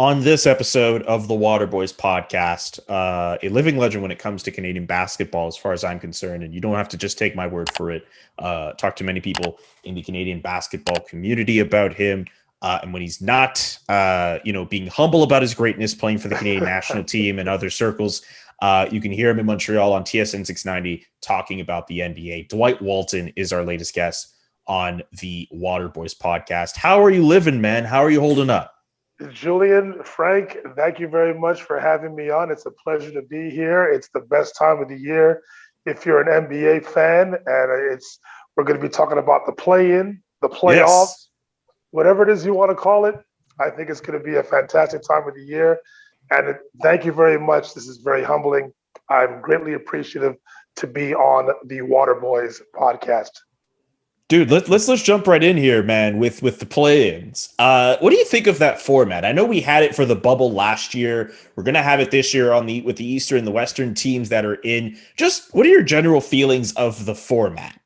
On this episode of the Waterboys podcast, a living legend when it comes to Canadian basketball, as far as I'm concerned, and you don't have to just take my word for it. Talk to many people in the Canadian basketball community about him, and when he's not, being humble about his greatness, playing for the Canadian national team and other circles, you can hear him in Montreal on TSN 690 talking about the NBA. Dwight Walton is our latest guest on the Waterboys podcast. How are you living, man? How are you holding up? Julian, Frank, thank you very much for having me on. It's a pleasure to be here. It's the best time of the year if you're an NBA fan, and we're going to be talking about the play-in, the playoffs, Yes. whatever it is you want to call it. I think it's going to be a fantastic time of the year, and thank you very much. This is very humbling. I'm greatly appreciative to be on the Waterboys podcast. Dude, let's jump right in here, man, with the play-ins. What do you think of that format? I know we had it for the bubble last year. We're gonna have it this year with the Eastern and the Western teams that are in. Just what are your general feelings of the format?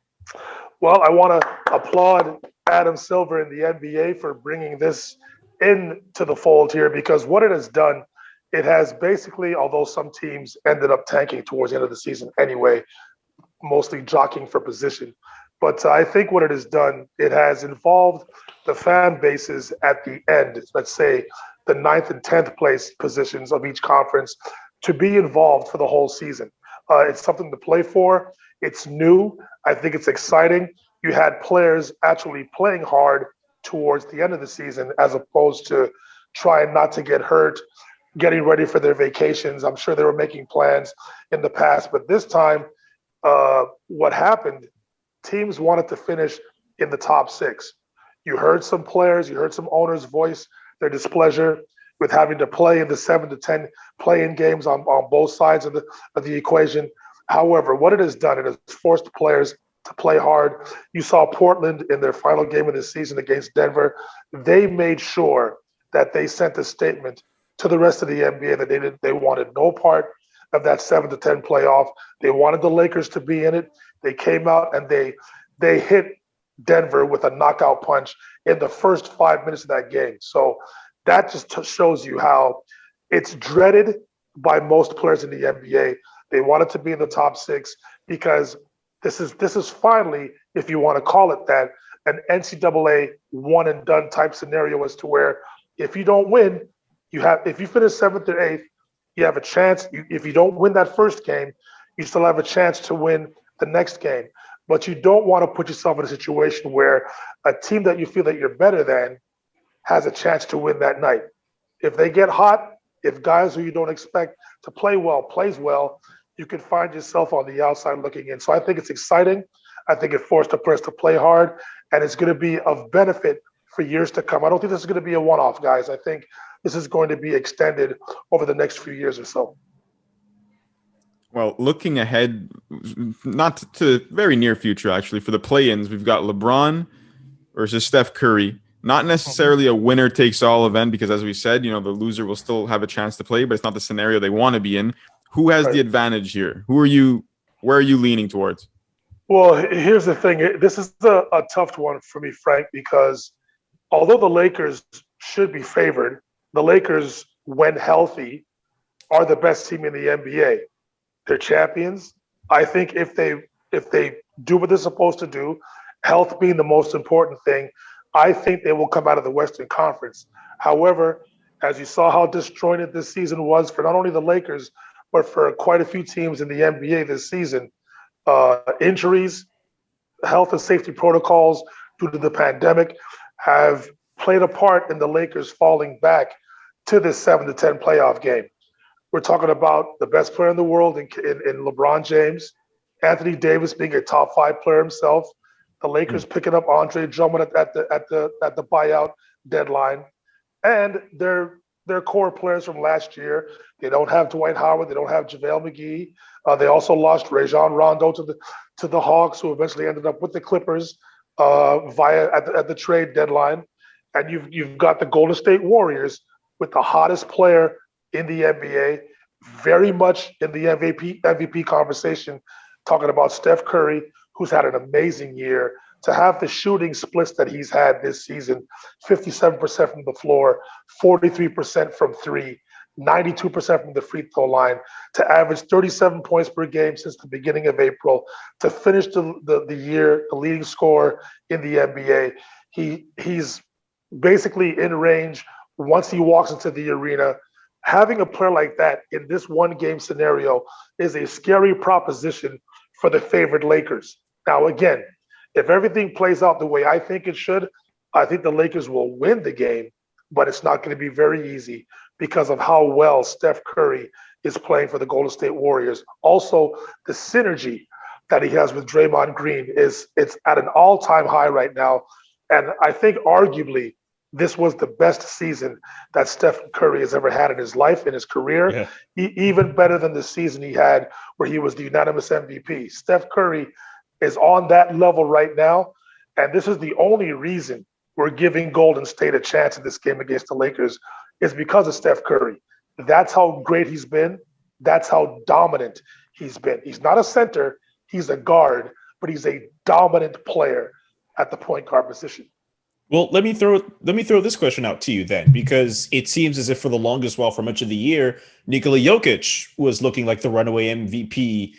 Well, I want to applaud Adam Silver in the NBA for bringing this into the fold here, because what it has done, it has basically, although some teams ended up tanking towards the end of the season anyway, mostly jockeying for position. But I think what it has done, it has involved the fan bases at the end, let's say the ninth and 10th place positions of each conference, to be involved for the whole season. It's something to play for. It's new. I think it's exciting. You had players actually playing hard towards the end of the season as opposed to trying not to get hurt, getting ready for their vacations. I'm sure they were making plans in the past, but this time, what happened, teams wanted to finish in the top six. You heard some players, you heard some owners voice their displeasure with having to play in the 7 to 10 play-in games on both sides of the equation. However, what it has done, it has forced players to play hard. You saw Portland in their final game of the season against Denver. They made sure that they sent a statement to the rest of the NBA that they wanted no part of that 7 to 10 playoff. They wanted the Lakers to be in it. They came out and they hit Denver with a knockout punch in the first 5 minutes of that game. So that just shows you how it's dreaded by most players in the NBA. They wanted to be in the top six because this is finally, if you want to call it that, an NCAA one and done type scenario, as to where if you don't win, if you finish seventh or eighth, you have a chance. If you don't win that first game, you still have a chance to win the next game. But you don't want to put yourself in a situation where a team that you feel that you're better than has a chance to win that night. If they get hot, if guys who you don't expect to play well plays well, you can find yourself on the outside looking in. So I think it's exciting. I think it forced the players to play hard, and it's going to be of benefit for years to come. I don't think this is going to be a one-off, guys. I think this is going to be extended over the next few years or so. Well, looking ahead, not to very near future, actually, for the play-ins, we've got LeBron versus Steph Curry. Not necessarily a winner-takes-all event because, as we said, the loser will still have a chance to play, but it's not the scenario they want to be in. Who has the advantage here? Where are you leaning towards? Well, here's the thing. This is a tough one for me, Frank, because although the Lakers should be favored, the Lakers, when healthy, are the best team in the NBA. They're champions. I think if they do what they're supposed to do, health being the most important thing, I think they will come out of the Western Conference. However, as you saw how disjointed this season was for not only the Lakers, but for quite a few teams in the NBA this season, injuries, health and safety protocols due to the pandemic have played a part in the Lakers falling back to this 7 to 10 playoff game. We're talking about the best player in the world in LeBron James, Anthony Davis being a top 5 player himself, the Lakers picking up Andre Drummond at the buyout deadline, and their core players from last year. They don't have Dwight Howard, they don't have JaVale McGee. They also lost Rajon Rondo to the Hawks, who eventually ended up with the Clippers at the trade deadline. And you've got the Golden State Warriors with the hottest player in the NBA, very much in the MVP conversation, talking about Steph Curry, who's had an amazing year, to have the shooting splits that he's had this season, 57% from the floor, 43% from three, 92% from the free throw line, to average 37 points per game since the beginning of April, to finish the year the leading scorer in the NBA. He's basically in range once he walks into the arena. Having a player like that in this one game scenario is a scary proposition for the favored Lakers. Now, again, if everything plays out the way I think it should, I think the Lakers will win the game, but it's not going to be very easy because of how well Steph Curry is playing for the Golden State Warriors. Also, the synergy that he has with Draymond Green it's at an all-time high right now. And I think arguably this was the best season that Steph Curry has ever had in his life, in his career, even better than the season he had where he was the unanimous MVP. Steph Curry is on that level right now, and this is the only reason we're giving Golden State a chance in this game against the Lakers is because of Steph Curry. That's how great he's been. That's how dominant he's been. He's not a center, he's a guard, but he's a dominant player at the point guard position. Well, let me throw this question out to you then, because it seems as if for the longest while, for much of the year, Nikola Jokic was looking like the runaway MVP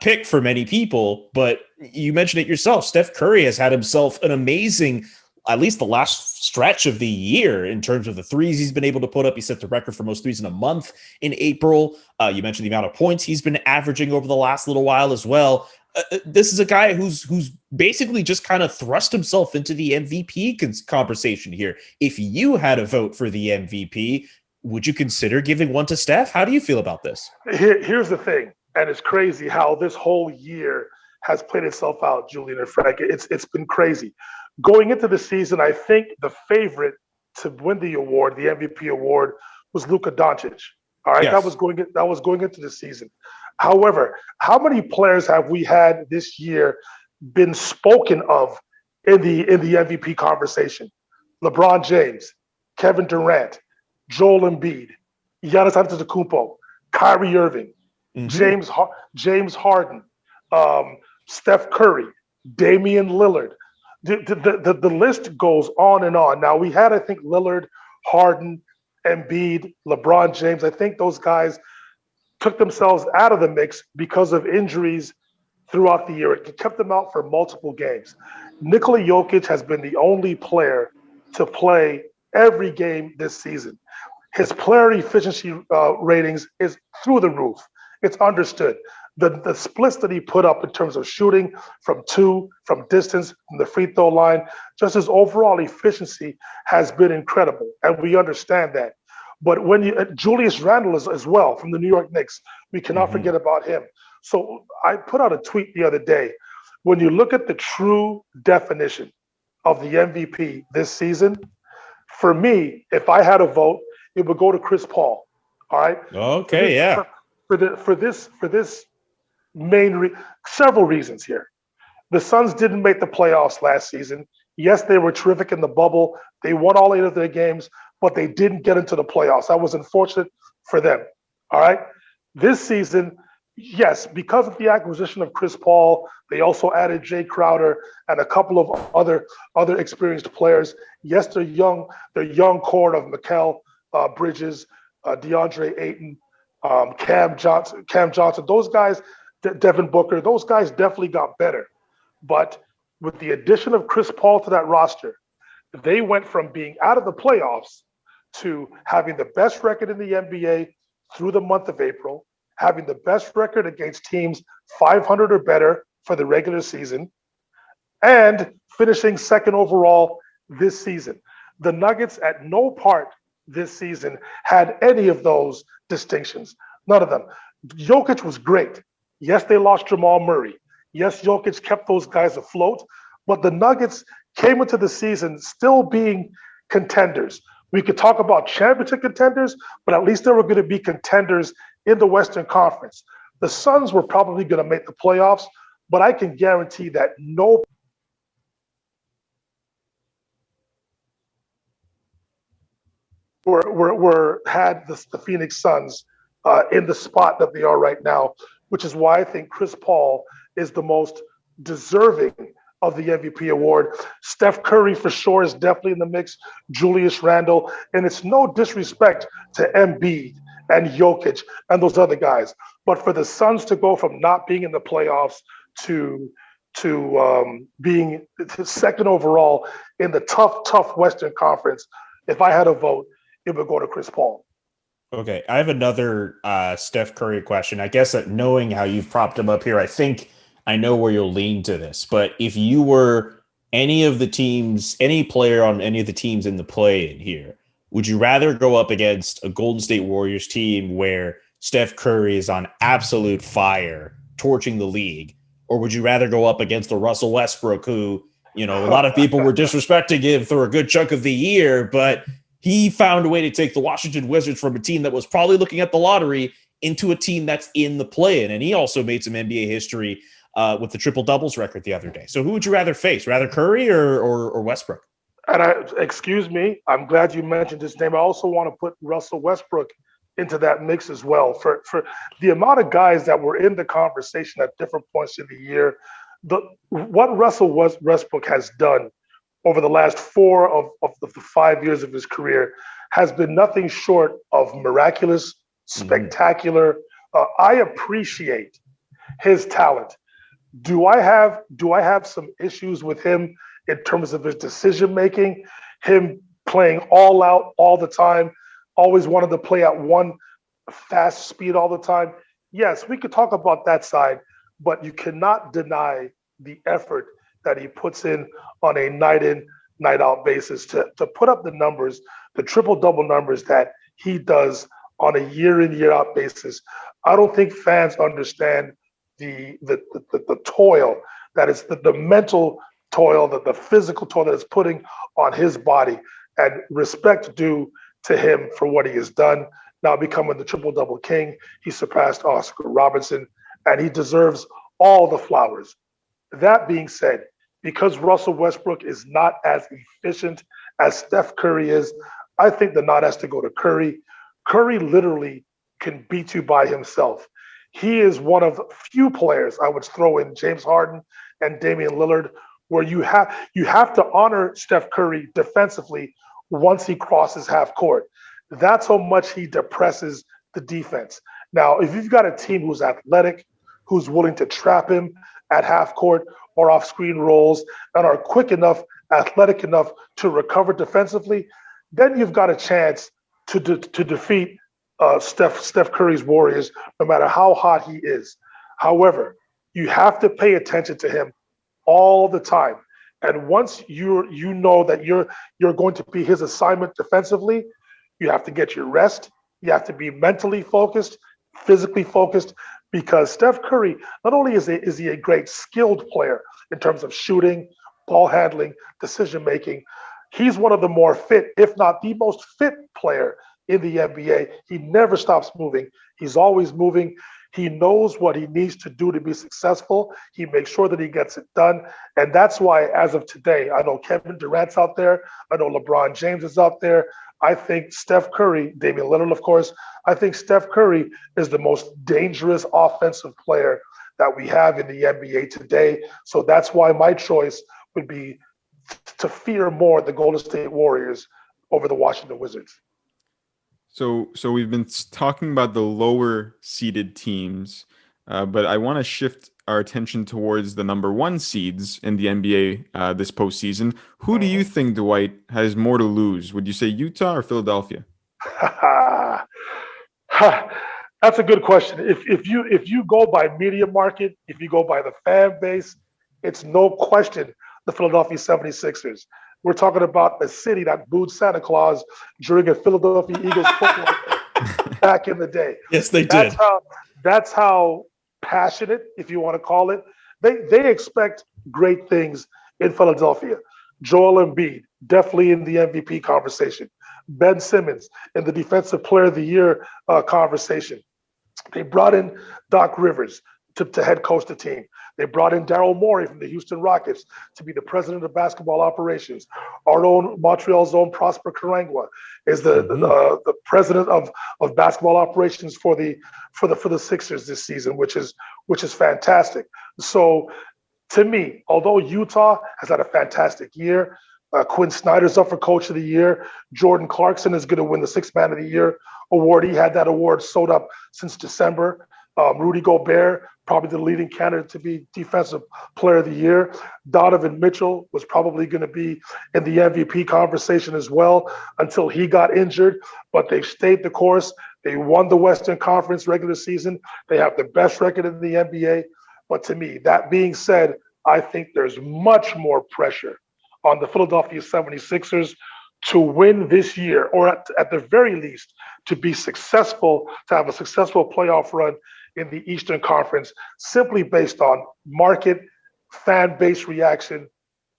pick for many people. But you mentioned it yourself. Steph Curry has had himself an amazing, at least the last stretch of the year, in terms of the threes he's been able to put up. He set the record for most threes in a month in April. You mentioned the amount of points he's been averaging over the last little while as well. This is a guy who's basically just kind of thrust himself into the MVP conversation here. If you had a vote for the MVP, would you consider giving one to Steph? How do you feel about this? Here's the thing, and it's crazy how this whole year has played itself out, Julian and Frank. It's been crazy. Going into the season, I think the favorite to win the award, the MVP award, was Luka Doncic. All right, yes. That was going into the season. However, how many players have we had this year been spoken of in the MVP conversation? LeBron James, Kevin Durant, Joel Embiid, Giannis Antetokounmpo, Kyrie Irving, James Harden, Steph Curry, Damian Lillard. The list goes on and on. Now, we had, I think, Lillard, Harden, Embiid, LeBron James. I think those guys took themselves out of the mix because of injuries throughout the year. It kept them out for multiple games. Nikola Jokic has been the only player to play every game this season. His player efficiency ratings is through the roof. It's understood. The splits that he put up in terms of shooting from two, from distance, from the free throw line, just his overall efficiency has been incredible, and we understand that. But when Julius Randle is as well from the New York Knicks, we cannot forget about him. So I put out a tweet the other day. When you look at the true definition of the MVP this season, for me, if I had a vote, it would go to Chris Paul. All right. Okay. Yeah. For this several reasons here. The Suns didn't make the playoffs last season. Yes, they were terrific in the bubble. They won all 8 of their games, but they didn't get into the playoffs. That was unfortunate for them. All right. This season, yes, because of the acquisition of Chris Paul, they also added Jay Crowder and a couple of other experienced players. Yes, they're young core of Mikal Bridges, DeAndre Ayton, Cam Johnson. Those guys, Devin Booker, those guys definitely got better. But with the addition of Chris Paul to that roster, they went from being out of the playoffs to having the best record in the NBA through the month of April, having the best record against teams 500 or better for the regular season, and finishing second overall this season. The Nuggets at no part this season had any of those distinctions. None of them. Jokic was great. Yes, they lost Jamal Murray. Yes, Jokic kept those guys afloat, but the Nuggets came into the season still being contenders. We could talk about championship contenders, but at least they were going to be contenders in the Western Conference. The Suns were probably going to make the playoffs, but I can guarantee that no had the Phoenix Suns in the spot that they are right now, which is why I think Chris Paul is the most deserving of the MVP award. Steph Curry for sure is definitely in the mix. Julius Randle, and it's no disrespect to Embiid and Jokic and those other guys, but for the Suns to go from not being in the playoffs to being second overall in the tough Western Conference, if I had a vote, it would go to Chris Paul. Okay, I have another Steph Curry question. I guess that knowing how you've propped him up here, I think I know where you'll lean to this. But if you were any of the teams, any player on any of the teams in the play-in here, would you rather go up against a Golden State Warriors team where Steph Curry is on absolute fire, torching the league, or would you rather go up against a Russell Westbrook who, a lot of people were disrespecting him for a good chunk of the year, but he found a way to take the Washington Wizards from a team that was probably looking at the lottery into a team that's in the play-in. And he also made some NBA history with the triple doubles record the other day. So who would you rather face, rather Curry or Westbrook? And excuse me, I'm glad you mentioned his name. I also want to put Russell Westbrook into that mix as well. For the amount of guys that were in the conversation at different points in the year, what Russell Westbrook has done over the last 4 of the 5 years of his career has been nothing short of miraculous, spectacular. I appreciate his talent. Do I have some issues with him in terms of his decision making, him playing all out all the time, always wanted to play at one fast speed all the time? Yes, we could talk about that side, but you cannot deny the effort that he puts in on a night in, night out basis to put up the numbers, the triple-double numbers that he does on a year in, year out basis. I don't think fans understand the toil that is the mental toil, the physical toil that it's putting on his body, and respect due to him for what he has done. Now becoming the triple-double king, he surpassed Oscar Robertson, and he deserves all the flowers. That being said, because Russell Westbrook is not as efficient as Steph Curry is, I think the nod has to go to Curry. Curry literally can beat you by himself. He is one of few players, I would throw in James Harden and Damian Lillard, where you have to honor Steph Curry defensively once he crosses half court. That's how much he depresses the defense. Now, if you've got a team who's athletic, who's willing to trap him at half court or off screen rolls and are quick enough, athletic enough to recover defensively, then you've got a chance to defeat Steph Curry's Warriors, no matter how hot he is. However, you have to pay attention to him all the time. And once you know that you're going to be his assignment defensively, you have to get your rest. You have to be mentally focused, physically focused, because Steph Curry, not only is he a great skilled player in terms of shooting, ball handling, decision making, he's one of the more fit, if not the most fit player in the NBA. He never stops moving. He's always moving. He knows what he needs to do to be successful. He makes sure that he gets it done. And that's why, as of today, I know Kevin Durant's out there. I know LeBron James is out there. I think Steph Curry, Damian Lillard, of course, I think Steph Curry is the most dangerous offensive player that we have in the NBA today. So that's why my choice would be to fear more the Golden State Warriors over the Washington Wizards. So we've been talking about the lower seeded teams, but I want to shift our attention towards the number 1 seeds in the NBA this postseason. Who do you think, Dwight, has more to lose? Would you say Utah or Philadelphia? That's a good question. If you go by media market, if you go by the fan base, it's no question the Philadelphia 76ers. We're talking about a city that booed Santa Claus during a Philadelphia Eagles football game back in the day. Yes, they did. That's how passionate, if you want to call it. They expect great things in Philadelphia. Joel Embiid, definitely in the MVP conversation. Ben Simmons in the Defensive Player of the Year conversation. They brought in Doc Rivers to head coach the team. They brought in Daryl Morey from the Houston Rockets to be the president of basketball operations. Our own Montreal's own Prosper Karangwa is the president of basketball operations for the Sixers this season, which is fantastic. So To me, although Utah has had a fantastic year, Quinn Snyder's up for Coach of the Year. Jordan Clarkson is going to win the Sixth Man of the Year award. He had that award sewed up since December. Rudy Gobert, probably the leading candidate to be Defensive Player of the Year. Donovan Mitchell was probably going to be in the MVP conversation as well until he got injured. But they've stayed the course. They won the Western Conference regular season. They have the best record in the NBA. But to me, that being said, I think there's much more pressure on the Philadelphia 76ers to win this year, or at the very least, to be successful, to have a successful playoff run in the Eastern Conference, simply based on market, fan base reaction,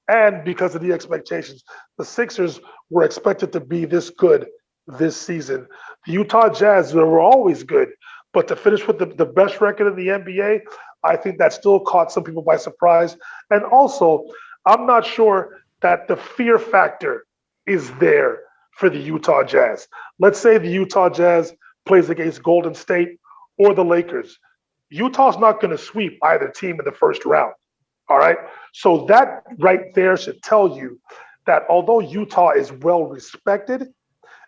and because of the expectations. The Sixers were expected to be this good this season. The Utah Jazz were always good, but to finish with the best record in the NBA, I think that still caught some people by surprise. And also, I'm not sure that the fear factor is there for the Utah Jazz. Let's say the Utah Jazz plays against Golden State or the Lakers. Utah's not going to sweep either team in the first round. All right. So that right there should tell you that although Utah is well respected,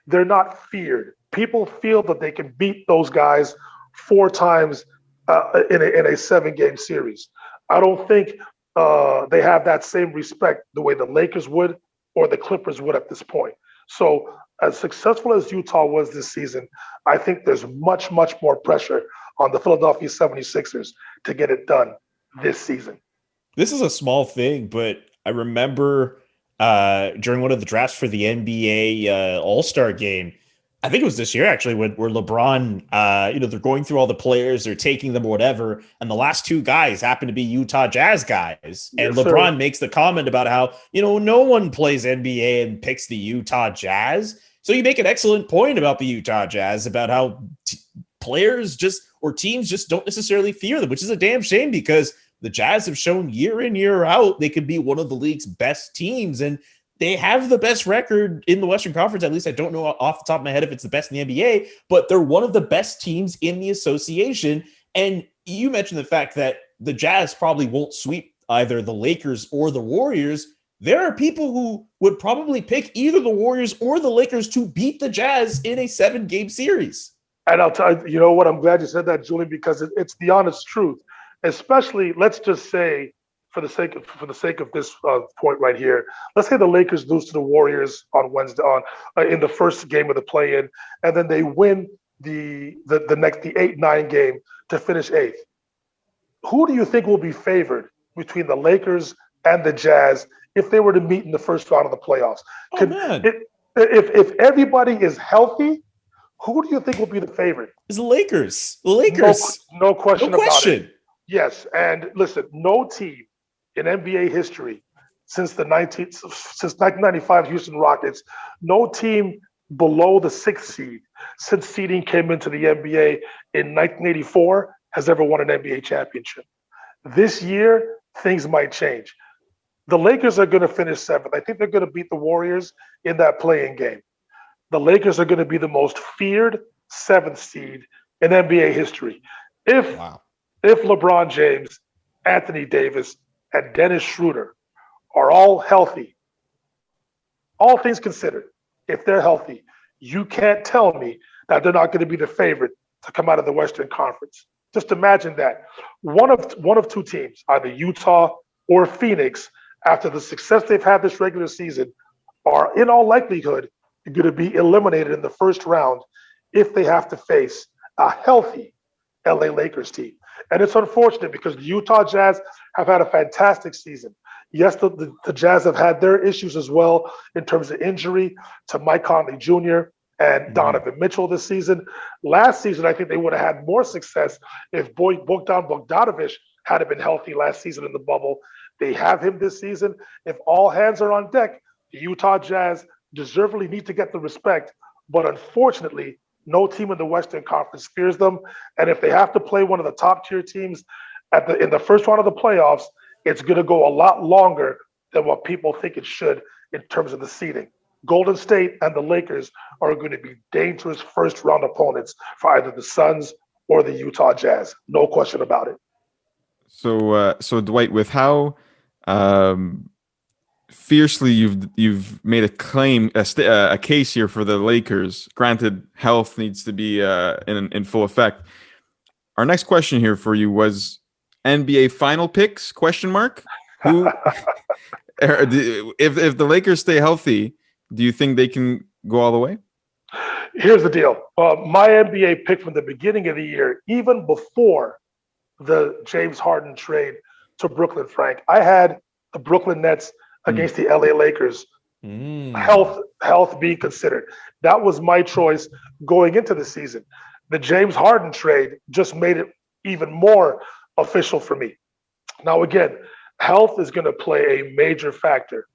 they're not feared. People feel that they can beat those guys 4 times in a 7-game series. I don't think they have that same respect the way the Lakers would or the Clippers would at this point. So as successful as Utah was this season, I think there's much, much more pressure on the Philadelphia 76ers to get it done this season. This is a small thing, but I remember during one of the drafts for the NBA All-Star game, I think it was this year actually, where LeBron, they're going through all the players, they're taking them or whatever, and the last 2 guys happen to be Utah Jazz guys. And Yes, LeBron sir. makes the comment about how, no one plays NBA and picks the Utah Jazz. So you make an excellent point about the Utah Jazz, about how players or teams just don't necessarily fear them, which is a damn shame because the Jazz have shown year in, year out, they could be one of the league's best teams. And they have the best record in the Western Conference. At least I don't know off the top of my head if it's the best in the NBA, but they're one of the best teams in the association. And you mentioned the fact that the Jazz probably won't sweep either the Lakers or the Warriors. There are people who would probably pick either the Warriors or the Lakers to beat the Jazz in a 7-game series. And I'll tell you, you know what? I'm glad you said that, Julian, because it's the honest truth. Especially, let's just say, for the sake of this point right here, let's say the Lakers lose to the Warriors on Wednesday in the first game of the play-in, and then they win the 8-9 game to finish 8th. Who do you think will be favored between the Lakers and the Jazz if they were to meet in the first round of the playoffs? If everybody is healthy, who do you think will be the favorite? It's the Lakers. The Lakers. No question No about question. it. Yes, and listen, no team in NBA history since 1995 Houston Rockets, no team below the 6th seed since seeding came into the NBA in 1984 has ever won an NBA championship. This year, things might change. The Lakers are going to finish 7th. I think they're going to beat the Warriors in that play-in game. The Lakers are going to be the most feared 7th seed in NBA history. If LeBron James, Anthony Davis, and Dennis Schroeder are all healthy, all things considered, if they're healthy, you can't tell me that they're not going to be the favorite to come out of the Western Conference. Just imagine that. One of 2 teams, either Utah or Phoenix, after the success they've had this regular season, are in all likelihood going to be eliminated in the first round if they have to face a healthy LA Lakers team. And it's unfortunate because the Utah Jazz have had a fantastic season. Yes, the Jazz have had their issues as well in terms of injury to Mike Conley Jr. and Donovan Mitchell this season. Last season, I think they would have had more success if Bogdan Bogdanovic had been healthy last season in the bubble. They have him this season. If all hands are on deck, the Utah Jazz deservedly need to get the respect. But unfortunately, no team in the Western Conference fears them. And if they have to play one of the top tier teams in the first round of the playoffs, it's going to go a lot longer than what people think it should in terms of the seeding. Golden State and the Lakers are going to be dangerous first round opponents for either the Suns or the Utah Jazz. No question about it. So Dwight, with how fiercely you've made a claim, a case here for the Lakers. Granted, health needs to be in full effect. Our next question here for you was NBA final picks? Question mark. Who, if the Lakers stay healthy, do you think they can go all the way? Here's the deal. My NBA pick from the beginning of the year, even before the James Harden trade to Brooklyn, Frank, I had the Brooklyn Nets against the LA Lakers. Health being considered. That was my choice going into the season. The James Harden trade just made it even more official for me. Now, again, health is going to play a major factor.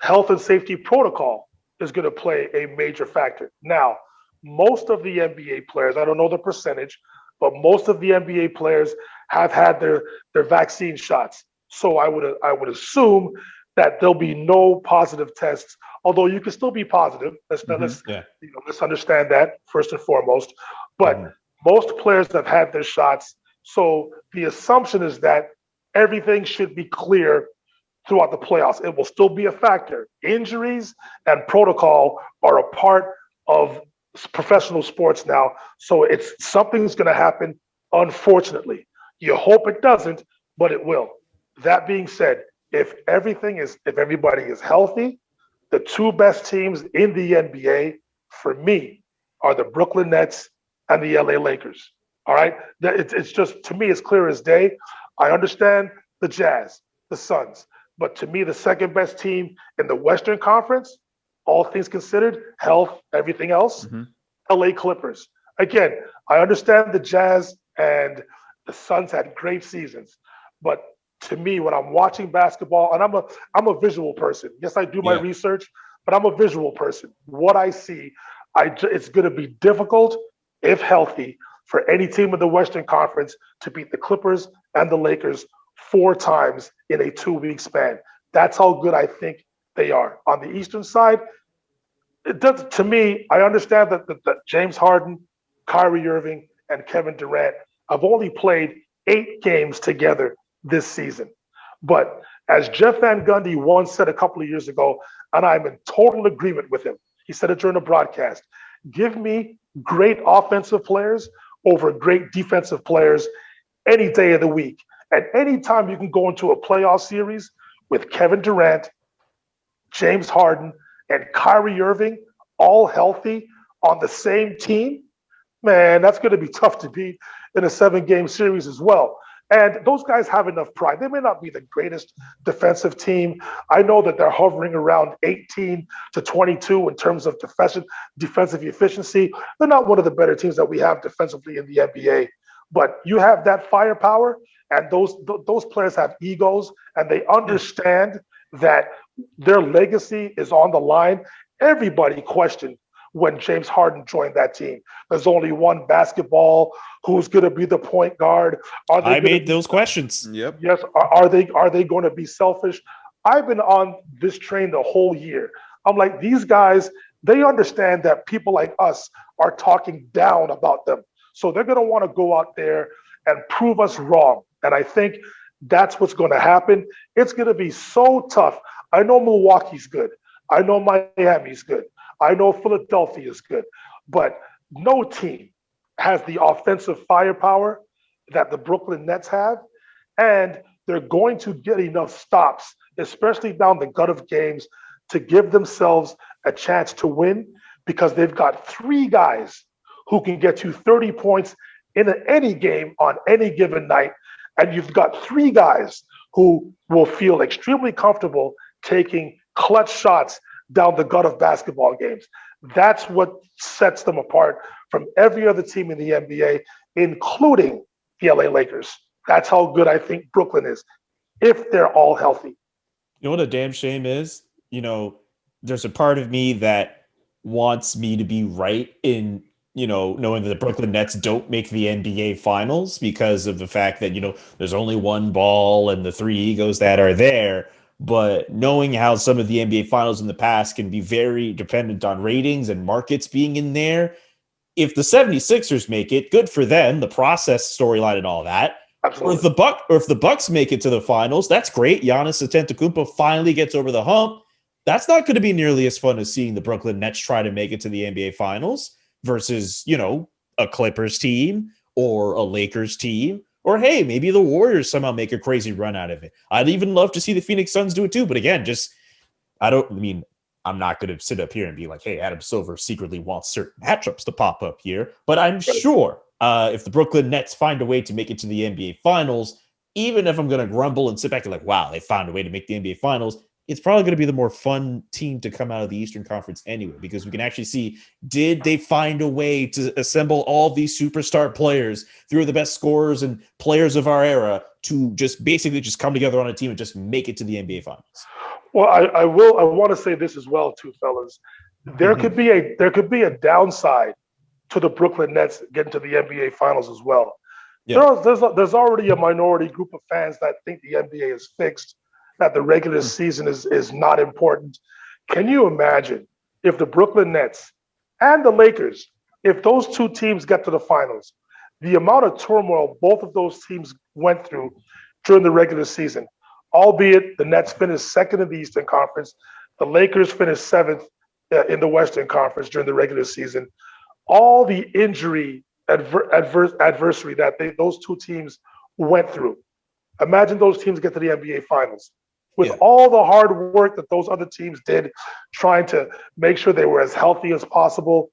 Health and safety protocol is going to play a major factor. Now, most of the NBA players, I don't know the percentage, but most of the NBA players have had their vaccine shots. So I would assume that there'll be no positive tests, although you can still be positive. Let's understand that first and foremost. But most players have had their shots. So the assumption is that everything should be clear throughout the playoffs. It will still be a factor. Injuries and protocol are a part of professional sports now. So something's going to happen, unfortunately. You hope it doesn't, but it will. That being said, if everybody is healthy, the two best teams in the NBA for me are the Brooklyn Nets and the LA Lakers. All right. It's just, to me, it's clear as day. I understand the Jazz, the Suns, but to me, the second best team in the Western Conference, all things considered, health, everything else, LA Clippers. Again, I understand the Jazz and the Suns had great seasons, but to me, when I'm watching basketball, and I'm a visual person. Yes, I do my research, but I'm a visual person. What I see, it's going to be difficult, if healthy, for any team in the Western Conference to beat the Clippers and the Lakers 4 times in a 2-week span. That's how good I think they are. On the Eastern side, it does, to me, I understand that James Harden, Kyrie Irving, and Kevin Durant have only played 8 games together this season. But as Jeff Van Gundy once said a couple of years ago, and I'm in total agreement with him, he said it during a broadcast, give me great offensive players over great defensive players any day of the week. And anytime you can go into a playoff series with Kevin Durant, James Harden, and Kyrie Irving all healthy on the same team, man, that's going to be tough to beat in a 7-game series as well. And those guys have enough pride. They may not be the greatest defensive team. I know that they're hovering around 18 to 22 in terms of defensive efficiency. They're not one of the better teams that we have defensively in the NBA. But you have that firepower, and those players have egos, and they understand that their legacy is on the line. Everybody questioned when James Harden joined that team. There's only one basketball. Who's going to be the point guard? I made those questions. Yep. Yes. Are they going to be selfish? I've been on this train the whole year. I'm like, these guys, they understand that people like us are talking down about them. So they're going to want to go out there and prove us wrong. And I think that's what's going to happen. It's going to be so tough. I know Milwaukee's good. I know Miami's good. I know Philadelphia is good, but no team has the offensive firepower that the Brooklyn Nets have, and they're going to get enough stops, especially down the gut of games, to give themselves a chance to win, because they've got 3 guys who can get you 30 points in any game on any given night, and you've got 3 guys who will feel extremely comfortable taking clutch shots down the gut of basketball games. That's what sets them apart from every other team in the NBA, including the LA Lakers. That's how good I think Brooklyn is, if they're all healthy. You know what a damn shame is? There's a part of me that wants me to be right in, knowing that the Brooklyn Nets don't make the NBA finals because of the fact that, there's only one ball and the 3 egos that are there. But knowing how some of the NBA finals in the past can be very dependent on ratings and markets being in there, if the 76ers make it, good for them, the process, storyline, and all that. Absolutely. Or if the Bucks make it to the finals, that's great. Giannis Antetokounmpo finally gets over the hump. That's not going to be nearly as fun as seeing the Brooklyn Nets try to make it to the NBA Finals versus, a Clippers team or a Lakers team. Or, hey, maybe the Warriors somehow make a crazy run out of it. I'd even love to see the Phoenix Suns do it too. But again, I'm not going to sit up here and be like, hey, Adam Silver secretly wants certain matchups to pop up here. But I'm sure if the Brooklyn Nets find a way to make it to the NBA Finals, even if I'm going to grumble and sit back and like, wow, they found a way to make the NBA Finals, it's probably going to be the more fun team to come out of the Eastern Conference anyway, because we can actually see, did they find a way to assemble all these superstar players, three of the best scorers and players of our era, to just basically just come together on a team and just make it to the NBA Finals? Well, I want to say this as well, too, fellas. There could be a downside to the Brooklyn Nets getting to the NBA Finals as well. Yeah. There's already a minority group of fans that think the NBA is fixed, that the regular season is not important. Can you imagine if the Brooklyn Nets and the Lakers, if those two teams get to the finals, the amount of turmoil both of those teams went through during the regular season, albeit the Nets finished second in the Eastern Conference, the Lakers finished seventh in the Western Conference during the regular season, all the injury adversary that those two teams went through. Imagine those teams get to the NBA Finals. With all the hard work that those other teams did, trying to make sure they were as healthy as possible,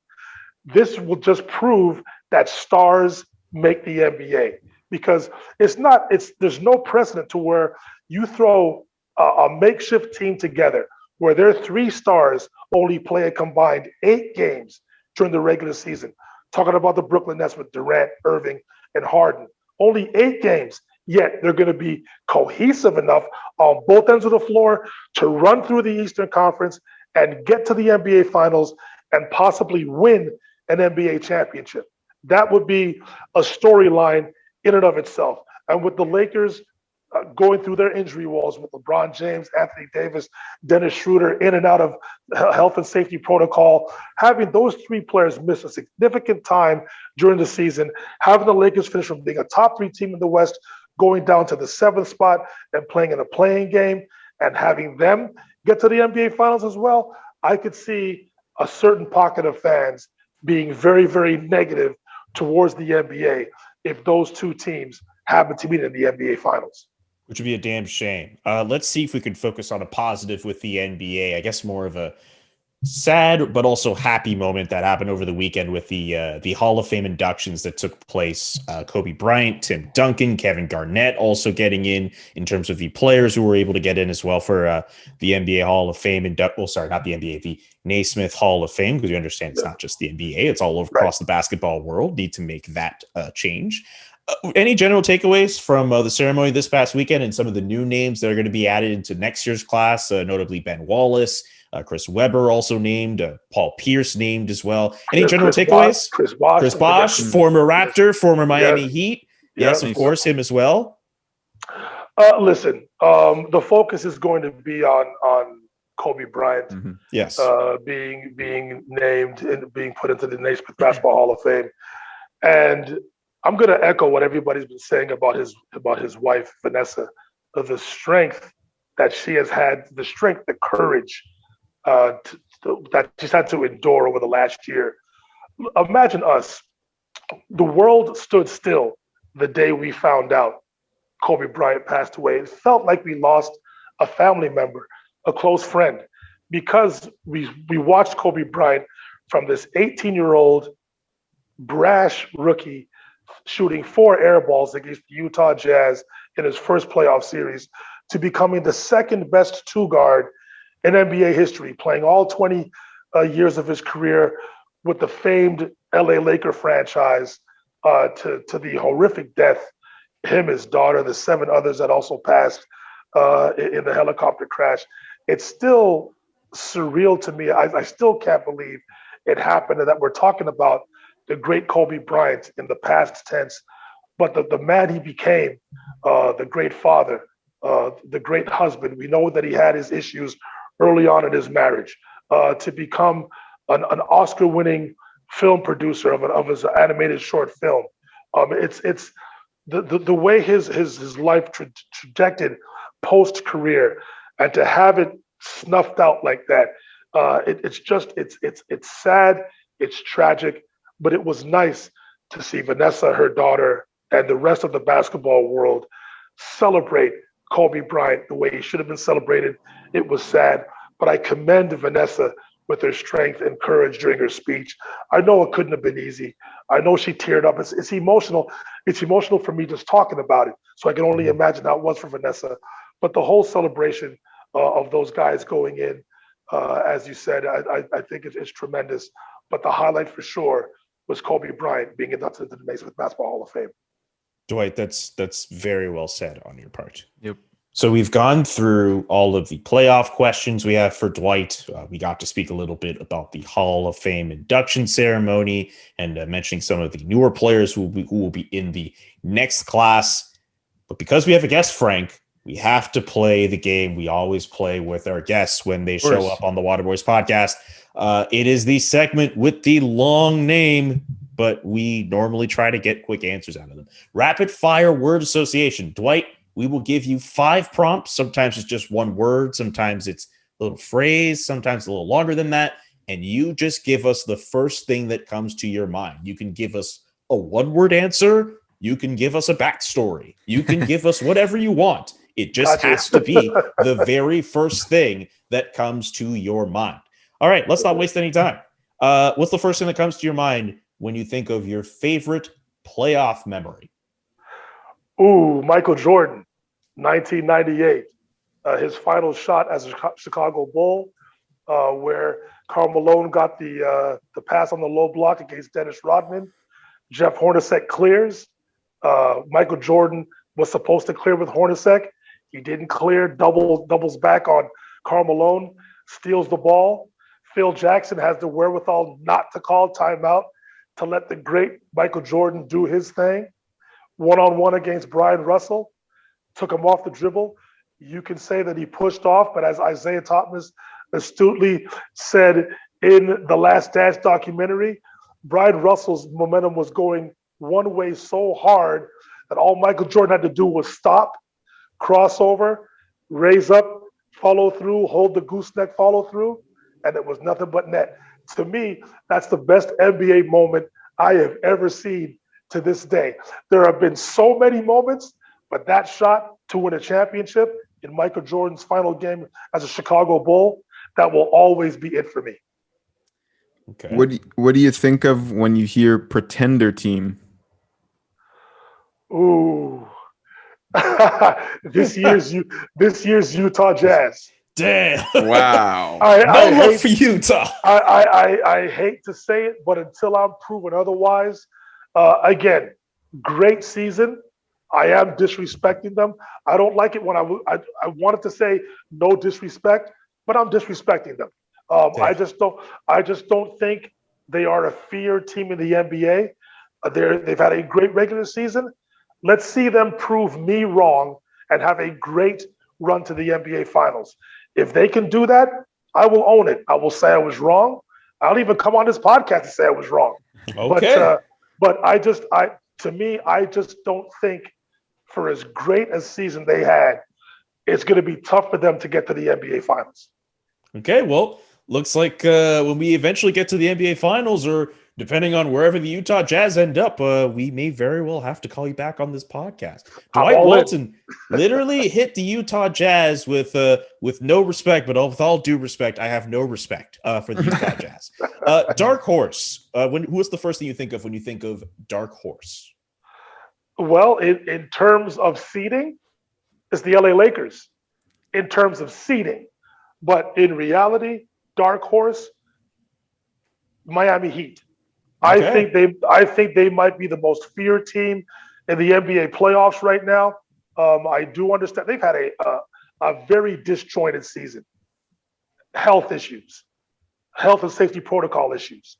this will just prove that stars make the NBA. Because there's no precedent to where you throw a makeshift team together where their three stars only play a combined 8 games during the regular season. Talking about the Brooklyn Nets with Durant, Irving, and Harden. Only 8 games. Yet they're going to be cohesive enough on both ends of the floor to run through the Eastern Conference and get to the NBA Finals and possibly win an NBA championship. That would be a storyline in and of itself. And with the Lakers going through their injury walls with LeBron James, Anthony Davis, Dennis Schroeder in and out of health and safety protocol, having those 3 players miss a significant time during the season, having the Lakers finish from being a top 3 team in the West going down to the 7th spot and playing in a playing game and having them get to the NBA Finals as well, I could see a certain pocket of fans being very, very negative towards the NBA if those two teams happen to meet in the NBA Finals. Which would be a damn shame. Let's see if we can focus on a positive with the NBA. I guess more of a sad but also happy moment that happened over the weekend with the Hall of Fame inductions that took place. Kobe Bryant, Tim Duncan, Kevin Garnett also getting in terms of the players who were able to get in as well for the NBA Hall of Fame. Not the NBA, the Naismith Hall of Fame, because you understand it's not just the NBA, it's all over across the basketball world. Need to make that change. Any general takeaways from the ceremony this past weekend and some of the new names that are going to be added into next year's class, notably Ben Wallace, Chris Webber also named, Paul Pierce named as well. Any general takeaways? Chris Bosh, former Raptor, former Miami Heat. Yes, of course, him as well. Listen, the focus is going to be on Kobe Bryant. Mm-hmm. Yes, being named and being put into the Naismith Basketball Hall of Fame, and I'm going to echo what everybody's been saying about his wife Vanessa, the strength that she has had, the strength, the courage that she's had to endure over the last year. Imagine us. The world stood still the day we found out Kobe Bryant passed away. It felt like we lost a family member, a close friend, because we watched Kobe Bryant from this 18-year-old brash rookie shooting 4 air balls against the Utah Jazz in his first playoff series to becoming the second best 2-guard in NBA history, playing all 20 years of his career with the famed LA Laker franchise to the horrific death, him, his daughter, the 7 others that also passed in the helicopter crash. It's still surreal to me. I still can't believe it happened and that we're talking about the great Kobe Bryant in the past tense, but the man he became, the great father, the great husband. We know that he had his issues early on in his marriage. To become an Oscar-winning film producer of his animated short film, it's the way his life trajected post career, and to have it snuffed out like that, it's sad, it's tragic, but it was nice to see Vanessa, her daughter, and the rest of the basketball world celebrate Kobe Bryant the way he should have been celebrated. It was sad, but I commend Vanessa with her strength and courage during her speech. I know it couldn't have been easy. I know she teared up. It's emotional. It's emotional for me just talking about it. So I can only imagine how it was for Vanessa. But the whole celebration of those guys going in, as you said, I think it's tremendous. But the highlight for sure was Kobe Bryant being inducted into the Naismith Basketball Hall of Fame. Dwight, that's very well said on your part. Yep. So we've gone through all of the playoff questions we have for Dwight. We got to speak a little bit about the Hall of Fame induction ceremony and mentioning some of the newer players who will be in the next class. But because we have a guest, Frank, we have to play the game we always play with our guests when they show up on the Waterboys podcast. It is the segment with the long name, but we normally try to get quick answers out of them. Rapid fire word association. Dwight, we will give you 5 prompts. Sometimes it's just one word. Sometimes it's a little phrase. Sometimes a little longer than that. And you just give us the first thing that comes to your mind. You can give us a one-word answer. You can give us a backstory. You can give us whatever you want. It just has to be the very first thing that comes to your mind. All right, let's not waste any time. What's the first thing that comes to your mind when you think of your favorite playoff memory? Ooh, Michael Jordan, 1998. His final shot as a Chicago Bull, where Karl Malone got the pass on the low block against Dennis Rodman. Jeff Hornacek clears. Michael Jordan was supposed to clear with Hornacek. He didn't clear, doubles back on Karl Malone, steals the ball. Phil Jackson has the wherewithal not to call timeout to let the great Michael Jordan do his thing. One-on-one against Brian Russell, took him off the dribble. You can say that he pushed off, but as Isaiah Thomas astutely said in the Last Dance documentary, Brian Russell's momentum was going one way so hard that all Michael Jordan had to do was stop, crossover, raise up, follow through, hold the gooseneck follow through, and it was nothing but net. To me, that's the best NBA moment I have ever seen to this day. There have been so many moments, but that shot to win a championship in Michael Jordan's final game as a Chicago Bull, that will always be it for me. Okay. What do you think of when you hear pretender team? Ooh. this year's Utah Jazz. Damn. Wow. No love for Utah. I hate to say it, but until I'm proven otherwise, again, great season. I am disrespecting them. I don't like it when I wanted to say no disrespect, but I'm disrespecting them. I just don't think they are a feared team in the NBA. They've had a great regular season. Let's see them prove me wrong and have a great run to the NBA Finals. If they can do that, I will own it. I will say I was wrong. I'll even come on this podcast and say I was wrong. Okay. But I just don't think, for as great a season they had, it's going to be tough for them to get to the NBA Finals. Okay, well, looks like when we eventually get to the NBA Finals, or depending on wherever the Utah Jazz end up, we may very well have to call you back on this podcast. Dwight Walton literally hit the Utah Jazz with no respect, but with all due respect, I have no respect for the Utah Jazz. Dark horse. Who's the first thing you think of when you think of dark horse? Well, in terms of seeding, it's the LA Lakers. In terms of seeding, but in reality, dark horse, Miami Heat. Okay. I think they might be the most feared team in the NBA playoffs right now. I do understand they've had a very disjointed season. Health issues, health and safety protocol issues.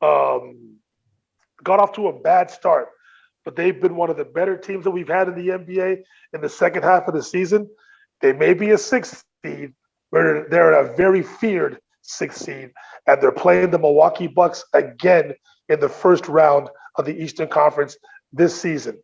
Got off to a bad start, but they've been one of the better teams that we've had in the NBA in the second half of the season. They may be a 6th seed, but they're a very feared 6th seed, and they're playing the Milwaukee Bucks again in the first round of the Eastern Conference this season.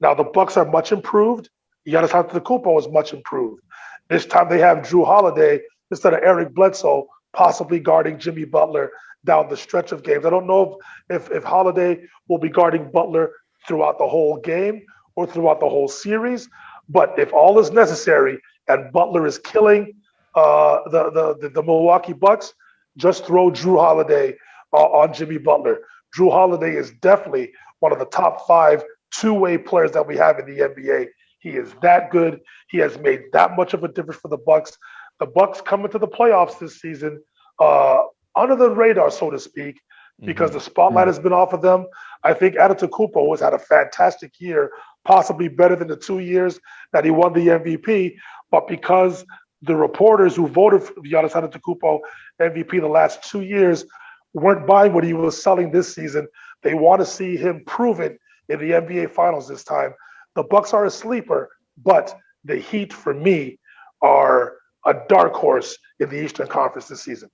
Now the Bucks are much improved. Giannis Antetokounmpo is much improved. This time they have Drew Holiday instead of Eric Bledsoe possibly guarding Jimmy Butler down the stretch of games. I don't know if Holiday will be guarding Butler throughout the whole game or throughout the whole series, but if all is necessary and Butler is killing the Milwaukee Bucks, just throw Drew Holiday on Jimmy Butler. Drew Holiday is definitely one of the top 5 two-way players that we have in the NBA. He is that good. He has made that much of a difference for the Bucks. The Bucks come into the playoffs this season under the radar, so to speak, because the spotlight has been off of them. I think Antetokounmpo has had a fantastic year, possibly better than the 2 years that he won the MVP. But because the reporters who voted for Giannis Antetokounmpo MVP the last 2 years weren't buying what he was selling this season, they want to see him prove it in the NBA Finals this time. The Bucks are a sleeper, but the Heat, for me, are a dark horse in the Eastern Conference this season.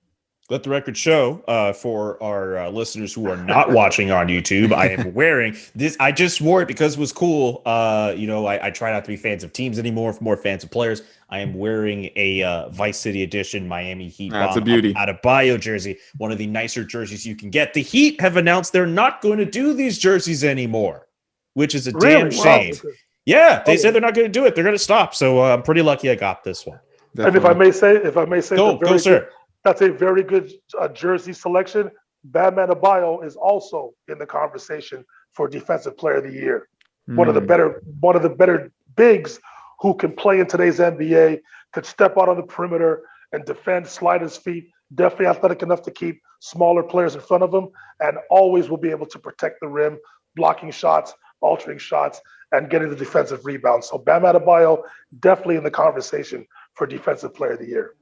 Let the record show for our listeners who are not watching on YouTube. I am wearing this. I just wore it because it was cool. I try not to be fans of teams anymore, more fans of players. I am wearing a Vice City edition Miami Heat That's a beauty. Out of Bio jersey, one of the nicer jerseys you can get. The Heat have announced they're not going to do these jerseys anymore, which is a damn shame. Wow. Yeah, they said they're not going to do it. They're going to stop. So I'm pretty lucky I got this one. Definitely. And if I may say, go, sir. That's a very good jersey selection. Bam Adebayo is also in the conversation for Defensive Player of the Year. One of the better bigs who can play in today's NBA, could step out on the perimeter and defend, slide his feet, definitely athletic enough to keep smaller players in front of him, and always will be able to protect the rim, blocking shots, altering shots, and getting the defensive rebounds. So Bam Adebayo definitely in the conversation for Defensive Player of the Year.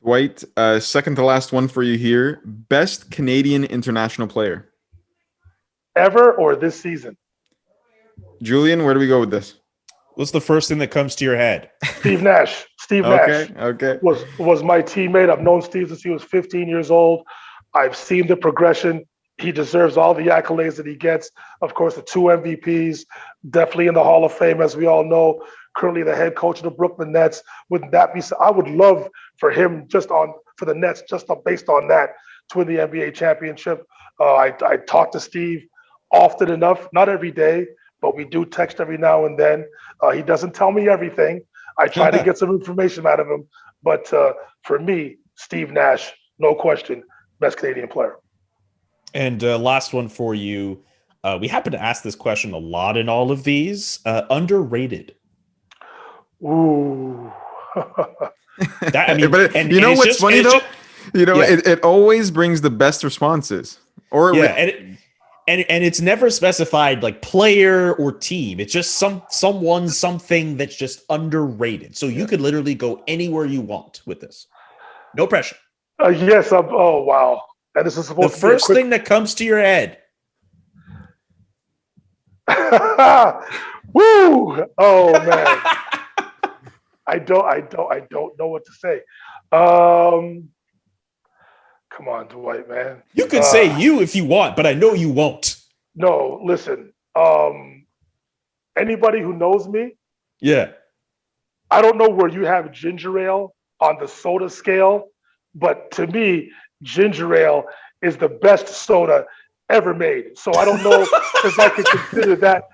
Dwight, second to last one for you here. Best Canadian international player ever or this season? Julian, where do we go with this? What's the first thing that comes to your head? Steve Nash. Nash okay. was my teammate. I've known Steve since he was 15 years old. I've seen the progression. He deserves all the accolades that he gets. Of course, the 2 MVPs, definitely in the Hall of Fame, as we all know. Currently the head coach of the Brooklyn Nets. Wouldn't that be so? I would love for him for the Nets, based on that, to win the NBA championship. I talk to Steve often enough, not every day, but we do text every now and then. He doesn't tell me everything. I try to get some information out of him. But for me, Steve Nash, no question, best Canadian player. And last one for you. We happen to ask this question a lot in all of these. Underrated. Ooh. But you know what's funny though? It always brings the best responses. And it's never specified like player or team. It's just something that's just underrated. So you could literally go anywhere you want with this. No pressure. Yes. Oh wow. And this is supposed the first thing that comes to your head. Woo! Oh man. I don't know what to say. Come on, Dwight, man. You could say you if you want, but I know you won't. No, listen. Anybody who knows me, I don't know where you have ginger ale on the soda scale, but to me, ginger ale is the best soda ever made. So I don't know if I could consider that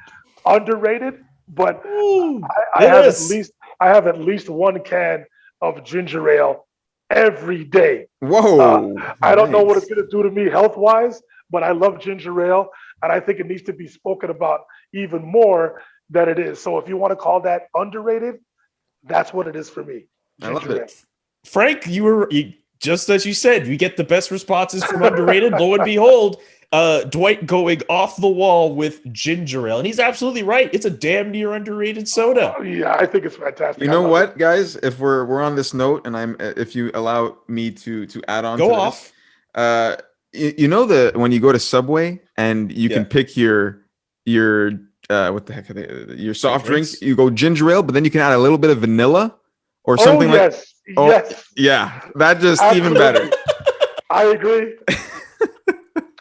underrated, but I have at least 1 can of ginger ale every day. Whoa. I don't know what it's going to do to me health-wise, but I love ginger ale, and I think it needs to be spoken about even more than it is. So if you want to call that underrated, that's what it is for me. I love it. Frank, you just as you said, you get the best responses from underrated. Lo and behold, Dwight going off the wall with ginger ale. And he's absolutely right. It's a damn near underrated soda. Yeah, I think it's fantastic. You know what, guys? If we're on this note, and if you allow me to add on go to off. This, when you go to Subway and you can pick your what the heck are they, your soft drinks, you go ginger ale, but then you can add a little bit of vanilla or something yes. Yeah, that just even better. I agree.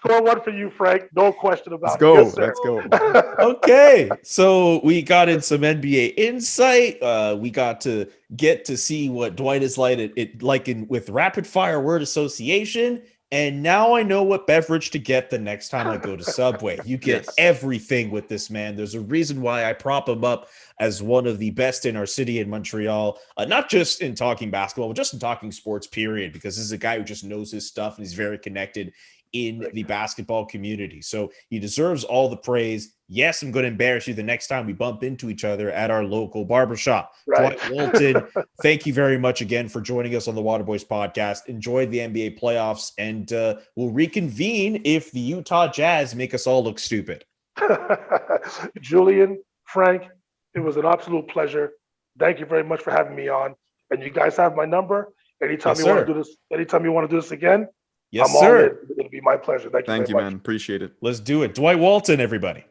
Score one for you, Frank. No question about Let's go. it. Yes, sir. Let's go. Okay, so we got in some NBA insight. We got to get to see what Dwight is with rapid fire word association. And now I know what beverage to get the next time I go to Subway. You get Yes. everything with this man. There's a reason why I prop him up as one of the best in our city in Montreal, not just in talking basketball, but just in talking sports, period, because this is a guy who just knows his stuff and he's very connected in the basketball community. So he deserves all the praise. Yes, I'm going to embarrass you the next time we bump into each other at our local barbershop. Right. Dwight Walton, thank you very much again for joining us on the Waterboys podcast. Enjoy the NBA playoffs, and we'll reconvene if the Utah Jazz make us all look stupid. Julian, Frank, it was an absolute pleasure. Thank you very much for having me on. And you guys have my number. Anytime Yes, you want sir. to do this, anytime you want to do this again, Yes, I'm all sir. in. It'll be my pleasure. Thank you Thank very you, much. man. Appreciate it. Let's do it. Dwight Walton, everybody.